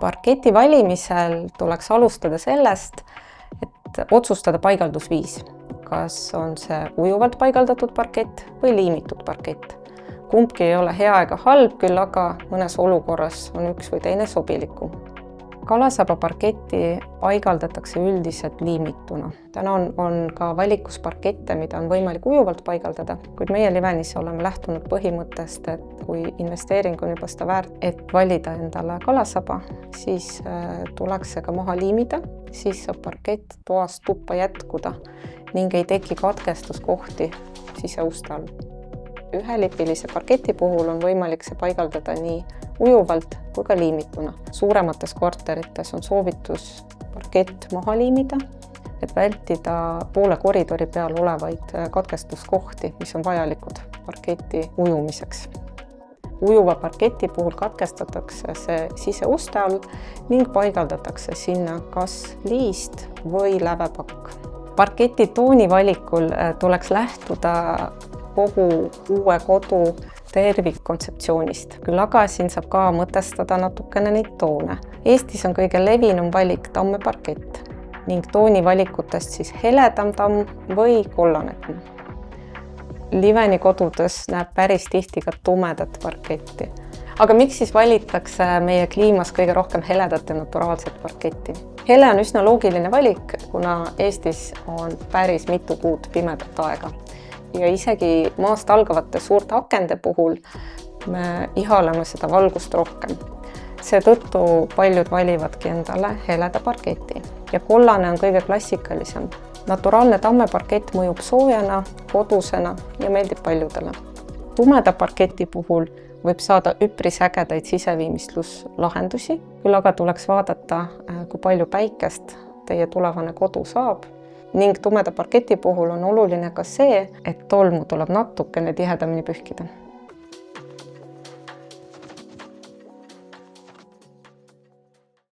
Parketi valimisel tuleks alustada sellest, et otsustada paigaldusviis. Kas on see ujuvalt paigaldatud parkett või liimitud parkett. Kumbki ei ole hea ega halb, küll aga mõnes olukorras on üks või teine sobilikum. Kalasaba parketti paigaldatakse üldiselt liimituna. Täna on ka valikus parkette, mida on võimalik ujuvalt paigaldada, kuid meie Livenis oleme lähtunud põhimõttest, et kui investeering on juba seda väärt, et valida endale kalasaba, siis tuleks see ka maha liimida, siis saab parkett toast tuppa jätkuda ning ei teki katkestuskohti siseuste all. Ühelipilise parketi puhul on võimalik see paigaldada nii ujuvalt kui ka liimituna. Suuremates korterites on soovitus parkett maha liimida, et vältida poole koridori peal olevaid katkestuskohti, mis on vajalikud parketi ujumiseks. Ujuva parketi puhul katkestatakse see siseuste all ning paigaldatakse sinna kas liist või lävepakk. Parketi tooni valikul tuleks lähtuda kogu uue kodu tervikkontseptsioonist. Küll aga siin saab ka mõtestada natukene neid toone. Eestis on kõige levinum valik tamme parkett ning tooni valikutest siis heledam tamm või kollane tamm. Liveni kodudes näeb päris tihti ka tumedat parketti. Aga miks siis valitakse meie kliimas kõige rohkem heledat ja naturaalset parketti? Hele on üsna loogiline valik, kuna Eestis on päris mitu kuud pimedat aega. Ja isegi maast algavate suurte akende puhul me ihaleme seda valgust rohkem. Seetõttu paljud valivadki endale heleda parketi. Ja kollane on kõige klassikalisem. Naturaalne tammeparkett mõjub soojana, kodusena ja meeldib paljudele. Tumeda parketi puhul võib saada üpris ägedaid siseviimistluslahendusi, küll aga tuleks vaadata, kui palju päikest teie tulevane kodu saab. Ning tumeda parketi puhul on oluline ka see, et tolmu tuleb natukene tihedamini pühkida.